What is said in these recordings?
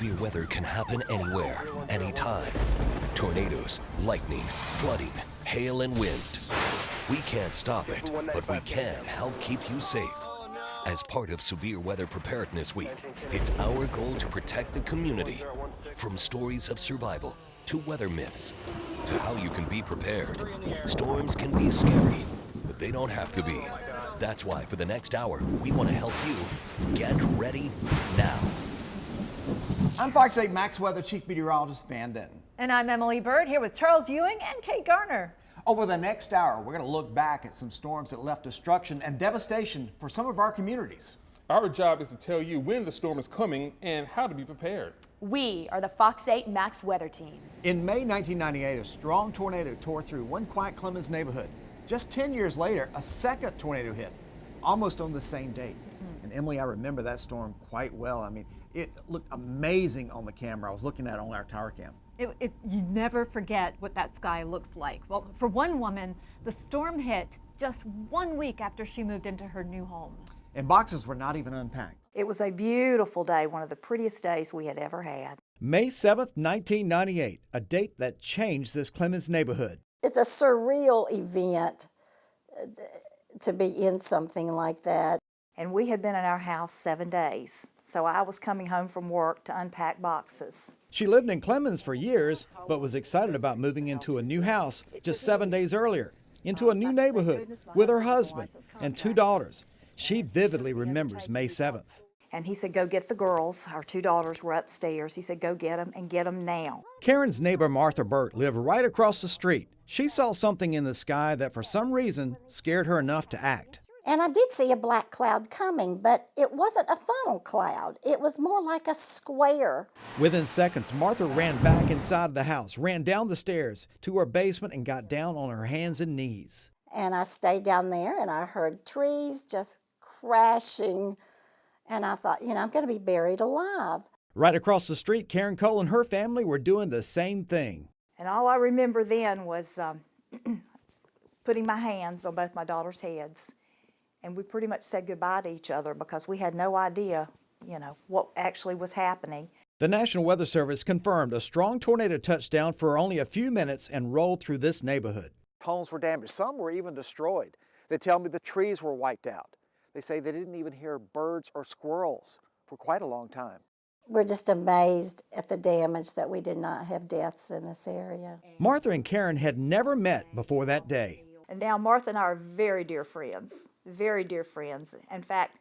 Severe weather can happen anywhere, anytime. Tornadoes, lightning, flooding, hail, and wind. We can't stop it, but we can help keep you safe. As part of Severe Weather Preparedness Week, it's our goal to protect the community. From stories of survival to weather myths to how you can be prepared. Storms can be scary, but they don't have to be. That's why for the next hour, we want to help you get ready now. I'm Fox 8 Max Weather Chief Meteorologist Van Denton. And I'm Emily Bird here with Charles Ewing and Kate Garner. Over the next hour, we're going to look back at some storms that left destruction and devastation for some of our communities. Our job is to tell you when the storm is coming and how to be prepared. We are the Fox 8 Max Weather Team. In May 1998, a strong tornado tore through one quiet Clemens neighborhood. Just 10 years later, a second tornado hit, almost on the same date. And Emily, I remember that storm quite well. I mean, it looked amazing on the camera. I was looking at it on our tower cam. You never forget what that sky looks like. Well, for one woman, the storm hit just 1 week after she moved into her new home. And boxes were not even unpacked. It was a beautiful day, one of the prettiest days we had ever had. May 7th, 1998, a date that changed this Clemens neighborhood. It's a surreal event to be in something like that. And we had been in our house 7 days, so I was coming home from work to unpack boxes. She lived in Clemens for years, but was excited about moving into a new house just 7 days earlier, into a new neighborhood with her husband and 2 daughters. She vividly remembers May 7th. And he said, go get the girls. Our 2 daughters were upstairs. He said, go get them and get them now. Karen's neighbor Martha Burt lived right across the street. She saw something in the sky that for some reason scared her enough to act. And I did see a black cloud coming, but it wasn't a funnel cloud. It was more like a square. Within seconds, Martha ran back inside the house, ran down the stairs to her basement and got down on her hands and knees. And I stayed down there and I heard trees just crashing. And I thought, I'm going to be buried alive. Right across the street, Karen Cole and her family were doing the same thing. And all I remember then was putting my hands on both my daughters' heads. And we pretty much said goodbye to each other because we had no idea, what actually was happening. The National Weather Service confirmed a strong tornado touched down for only a few minutes and rolled through this neighborhood. Homes were damaged. Some were even destroyed. They tell me the trees were wiped out. They say they didn't even hear birds or squirrels for quite a long time. We're just amazed at the damage that we did not have deaths in this area. Martha and Karen had never met before that day. And now Martha and I are very dear friends, very dear friends. In fact,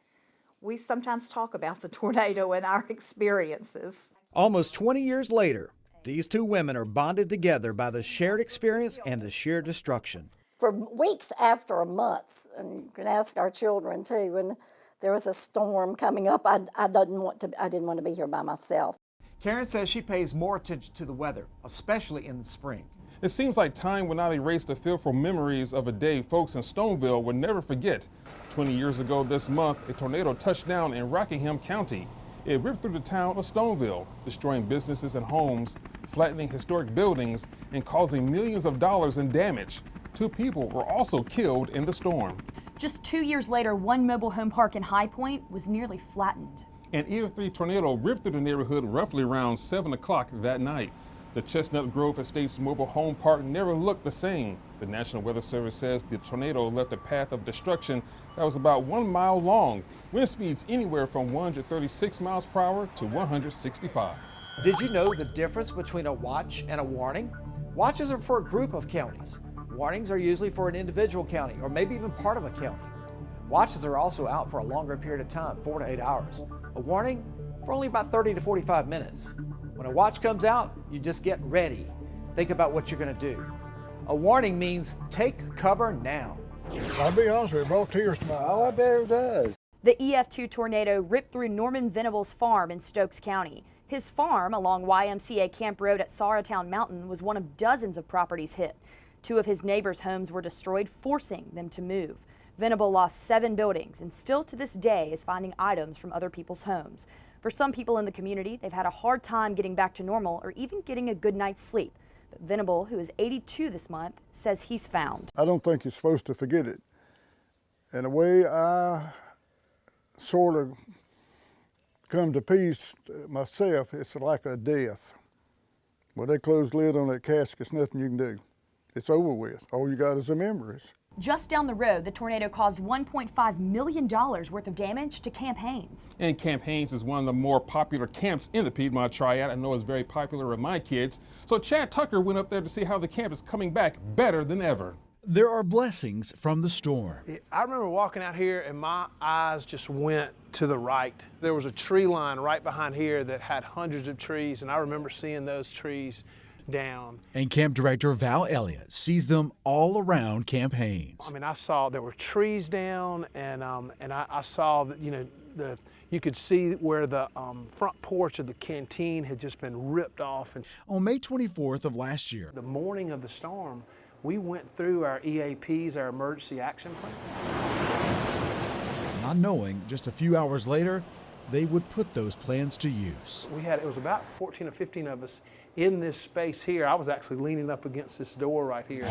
we sometimes talk about the tornado and our experiences. Almost 20 years later, these two women are bonded together by the shared experience and the sheer destruction. For weeks after a month, and you can ask our children too, when there was a storm coming up, I didn't want to be here by myself. Karen says she pays more attention to the weather, especially in the spring. It seems like time will not erase the fearful memories of a day folks in Stoneville will never forget. 20 years ago this month, a tornado touched down in Rockingham County. It ripped through the town of Stoneville, destroying businesses and homes, flattening historic buildings, and causing millions of dollars in damage. 2 people were also killed in the storm. Just 2 years later, one mobile home park in High Point was nearly flattened. An EF3 tornado ripped through the neighborhood roughly around 7 o'clock that night. The Chestnut Grove Estates mobile home park never looked the same. The National Weather Service says the tornado left a path of destruction that was about 1 mile long. Wind speeds anywhere from 136 miles per hour to 165. Did you know the difference between a watch and a warning? Watches are for a group of counties. Warnings are usually for an individual county or maybe even part of a county. Watches are also out for a longer period of time, 4 to 8 hours. A warning for only about 30 to 45 minutes. When a watch comes out, you just get ready. Think about what you're going to do. A warning means take cover now. I'll be honest with you, it brought tears to my eyes. Oh, I bet it does. The EF2 tornado ripped through Norman Venable's farm in Stokes County. His farm along YMCA Camp Road at Saratown Mountain was one of dozens of properties hit. 2 of his neighbors' homes were destroyed, forcing them to move. Venable lost 7 buildings and still to this day is finding items from other people's homes. For some people in the community, they've had a hard time getting back to normal or even getting a good night's sleep. But Venable, who is 82 this month, says he's found. I don't think you're supposed to forget it. In a way, I sort of come to peace myself, it's like a death. When they close the lid on that casket, there's nothing you can do. It's over with. All you got is the memories. Just down the road, the tornado caused $1.5 million worth of damage to Camp Haines. And Camp Haines is one of the more popular camps in the Piedmont Triad. I know it's very popular with my kids. So Chad Tucker went up there to see how the camp is coming back better than ever. There are blessings from the storm. I remember walking out here and my eyes just went to the right. There was a tree line right behind here that had hundreds of trees, and I remember seeing those trees down. And Camp Director Val Elliott sees them all around Camp Haines. I mean, I saw there were trees down, and I saw that, you know, you could see where the front porch of the canteen had just been ripped off. And on May 24th of last year, the morning of the storm, we went through our EAPs, our emergency action plans. Not knowing just a few hours later, they would put those plans to use. It was about 14 or 15 of us in this space here. I was actually leaning up against this door right here.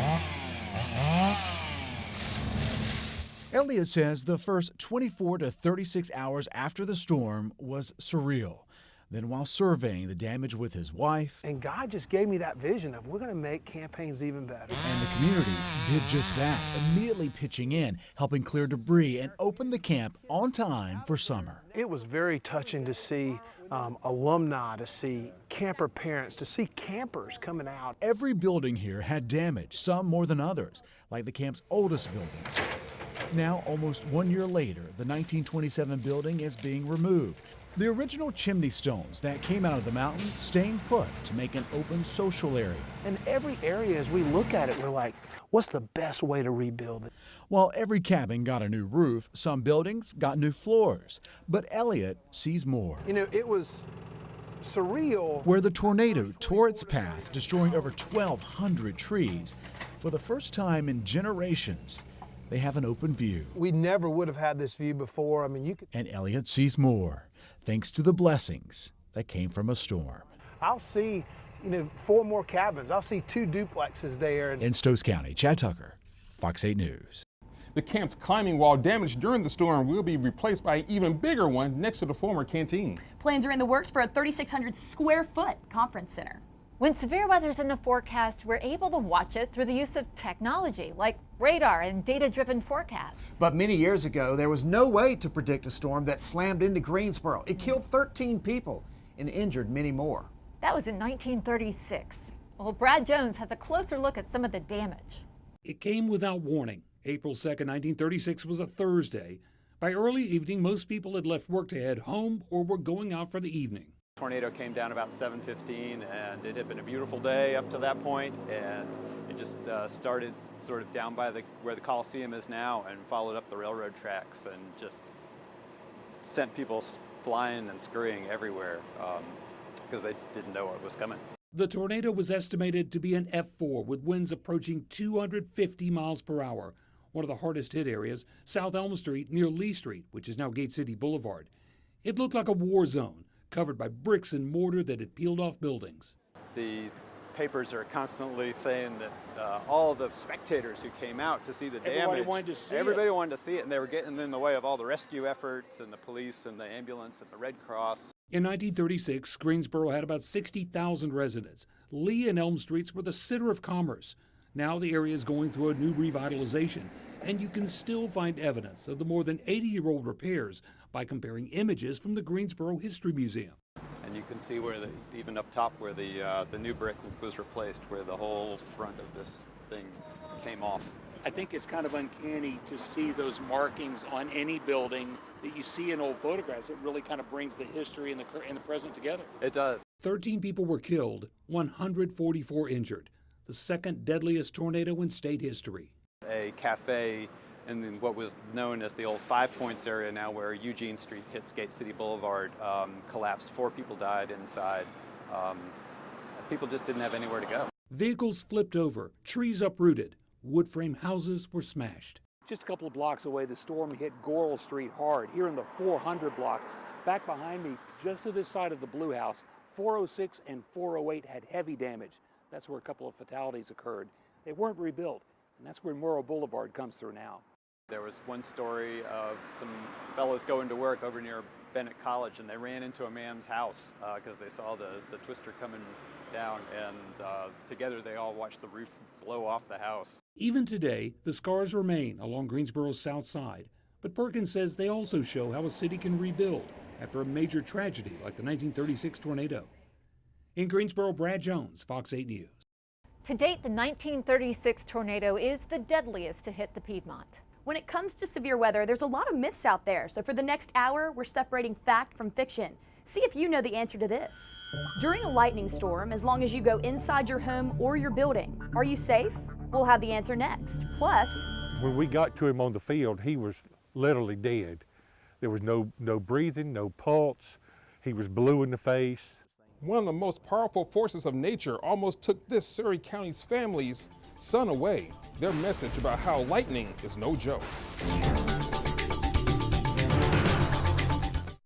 Elliott says the first 24 to 36 hours after the storm was surreal. Then while surveying the damage with his wife, and God just gave me that vision of we're going to make Camp Haines even better. And the community did just that, immediately pitching in, helping clear debris and open the camp on time for summer. It was very touching to see alumni, to see camper parents, to see campers coming out. Every building here had damage, some more than others, like the camp's oldest building. Now, almost 1 year later, the 1927 building is being removed. The original chimney stones that came out of the mountain staying put to make an open social area. And every area, as we look at it, we're like, what's the best way to rebuild it? While every cabin got a new roof, some buildings got new floors. But Elliott sees more. You know, it was surreal. Where the tornado tore its path, destroying over 1,200 trees. For the first time in generations, they have an open view. We never would have had this view before. I mean, you could. And Elliott sees more, thanks to the blessings that came from a storm. I'll see, 4 more cabins. I'll see 2 duplexes there. In Stokes County, Chad Tucker, Fox 8 News. The camp's climbing wall damaged during the storm will be replaced by an even bigger one next to the former canteen. Plans are in the works for a 3,600 square foot conference center. When severe weather's in the forecast, we're able to watch it through the use of technology like radar and data-driven forecasts. But many years ago, there was no way to predict a storm that slammed into Greensboro. It killed 13 people and injured many more. That was in 1936. Well, Brad Jones has a closer look at some of the damage. It came without warning. April 2nd, 1936 was a Thursday. By early evening, most people had left work to head home or were going out for the evening. Tornado came down about 7:15, and it had been a beautiful day up to that point, and it just started sort of down by where the Coliseum is now and followed up the railroad tracks and just sent people flying and scurrying everywhere because they didn't know what was coming. The tornado was estimated to be an F4 with winds approaching 250 miles per hour. One of the hardest hit areas, South Elm Street near Lee Street, which is now Gate City Boulevard. It looked like a war zone, covered by bricks and mortar that had peeled off buildings. The papers are constantly saying that all the spectators who came out to see the damage, everybody wanted to see it, and they were getting in the way of all the rescue efforts and the police and the ambulance and the Red Cross. In 1936, Greensboro had about 60,000 residents. Lee and Elm Streets were the center of commerce. Now the area is going through a new revitalization, and you can still find evidence of the more than 80-year-old repairs by comparing images from the Greensboro History Museum. And you can see where even up top where the new brick was replaced, where the whole front of this thing came off. I think it's kind of uncanny to see those markings on any building that you see in old photographs. It really kind of brings the history and the present together. It does. 13 people were killed, 144 injured. The second deadliest tornado in state history. A cafe in what was known as the old Five Points area now, where Eugene Street hits Gate City Boulevard, collapsed. 4 people died inside. People just didn't have anywhere to go. Vehicles flipped over, trees uprooted, wood frame houses were smashed. Just a couple of blocks away, the storm hit Goral Street hard. Here in the 400 block, back behind me, just to this side of the Blue House, 406 and 408 had heavy damage. That's where a couple of fatalities occurred. They weren't rebuilt, and that's where Morrow Boulevard comes through now. There was one story of some fellows going to work over near Bennett College, and they ran into a man's house because they saw the twister coming down, and together they all watched the roof blow off the house. Even today, the scars remain along Greensboro's south side, but Perkins says they also show how a city can rebuild after a major tragedy like the 1936 tornado. In Greensboro, Brad Jones, Fox 8 News. To date, the 1936 tornado is the deadliest to hit the Piedmont. When it comes to severe weather, there's a lot of myths out there. So for the next hour, we're separating fact from fiction. See if you know the answer to this. During a lightning storm, as long as you go inside your home or your building, are you safe? We'll have the answer next. Plus, when we got to him on the field, he was literally dead. There was no breathing, no pulse. He was blue in the face. One of the most powerful forces of nature almost took this Surry County's family's son away. Their message about how lightning is no joke.